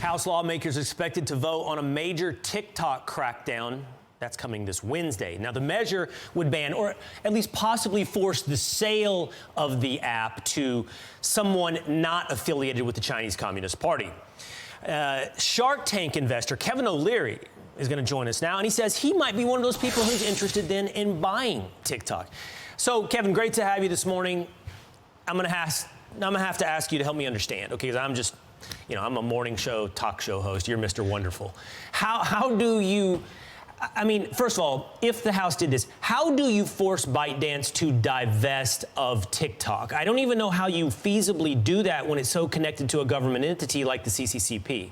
House lawmakers expected to vote on a major TikTok crackdown. That's coming this Wednesday. Now, the measure would ban, or at least possibly force, the sale of the app to someone not affiliated with the Chinese Communist Party. Shark Tank investor Kevin O'Leary is going to join us now, and he says he might be one of those people who's interested then in buying TikTok. So, Kevin, great to have you this morning. I'm going to have to ask you to help me understand, okay? Because I'm just, I'm a morning show, talk show host. You're Mr. Wonderful. How do you? I mean, first of all, if the House did this, how do you force ByteDance to divest of TikTok? I don't even know how you feasibly do that when it's so connected to a government entity like the CCCP.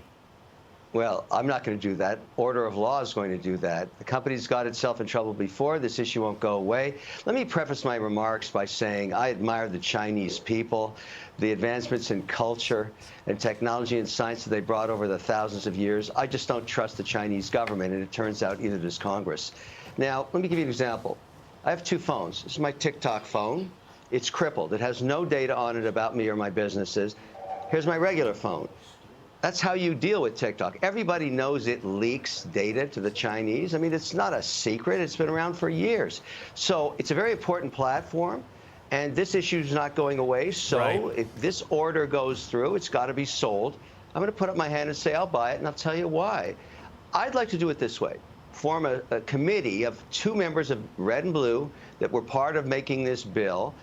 Well, I'm not going to do that. Order of law is going to do that. The company's got itself in trouble before. This issue won't go away. Let me preface my remarks by saying I admire the Chinese people, the advancements in culture and technology and science that they brought over the thousands of years. I just don't trust the Chinese government, and it turns out either does Congress. Now, let me give you an example. I have two phones. This is my TikTok phone. It's crippled. It has no data on it about me or my businesses. Here's my regular phone. That's how you deal with TikTok. Everybody knows it leaks data to the Chinese. I mean, it's not a secret. It's been around for years. So it's a very important platform, and this issue is not going away. So if this order goes through, it's got to be sold. I'm going to put up my hand and say I'll buy it, and I'll tell you why. I'd like to do it this way. Form a committee of 2 members of Red and Blue that were part of making this bill,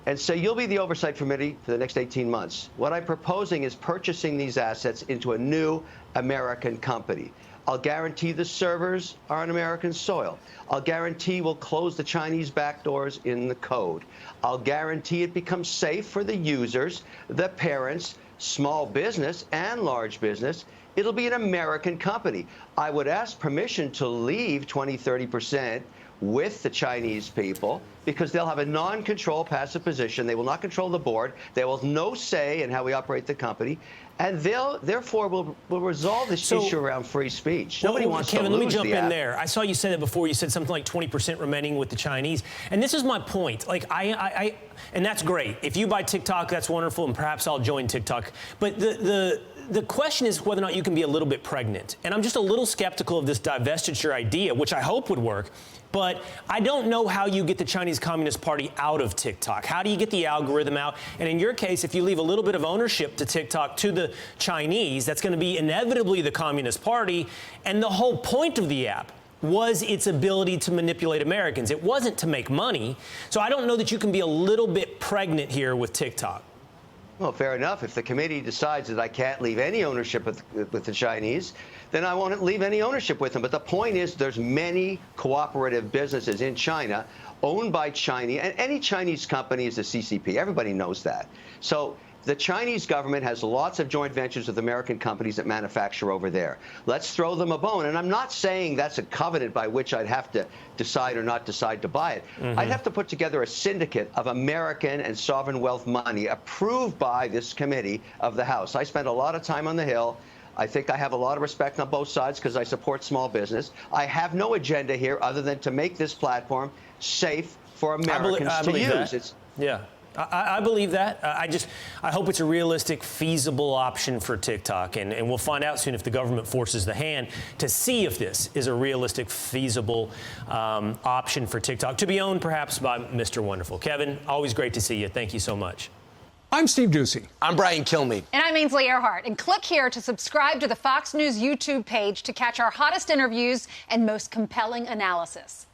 and so you'll be the oversight committee for the next 18 months. What I'm proposing is purchasing these assets into a new American company. I'll guarantee the servers are on American soil. I'll guarantee we'll close the Chinese backdoors in the code. I'll guarantee it becomes safe for the users, the parents, small business and large business. It'll be an American company. I would ask permission to leave 20–30% with the Chinese people, because they'll have a non-control passive position. They will not control the board. They will have no say in how we operate the company. And therefore will resolve this issue around free speech. Nobody wants Kevin, to lose let me jump the in app. there. I saw you say that before. You said something like 20% remaining with the Chinese. And this is my point. Like, and that's great. If you buy TikTok, that's wonderful, and perhaps I'll join TikTok. But the question is whether or not you can be a little bit pregnant. And I'm just a little skeptical of this divestiture idea, which I hope would work. But I don't know how you get the Chinese Communist Party out of TikTok. How do you get the algorithm out? And in your case, if you leave a little bit of ownership to TikTok to the Chinese, that's going to be inevitably the Communist Party. And the whole point of the app was its ability to manipulate Americans. It wasn't to make money. So I don't know that you can be a little bit pregnant here with TikTok. Well, fair enough. If the committee decides that I can't leave any ownership with the Chinese, then I won't leave any ownership with them. But the point is, there's many cooperative businesses in China owned by China, and any Chinese company is a CCP. Everybody knows that. So the Chinese government has lots of joint ventures with American companies that manufacture over there. Let's throw them a bone. And I'm not saying that's a covenant by which I'd have to decide or not decide to buy it. I'd have to put together a syndicate of American and sovereign wealth money approved by this committee of the House. I spent a lot of time on the Hill. I think I have a lot of respect on both sides because I support small business. I have no agenda here other than to make this platform safe for Americans to use. Yeah. I believe that. I hope it's a realistic, feasible option for TikTok. And we'll find out soon if the government forces the hand to see if this is a realistic, feasible option for TikTok to be owned perhaps by Mr. Wonderful. Kevin, always great to see you. Thank you so much. I'm Steve Doocy. I'm Brian Kilmeade. And I'm Ainsley Earhart. And click here to subscribe to the Fox News YouTube page to catch our hottest interviews and most compelling analysis.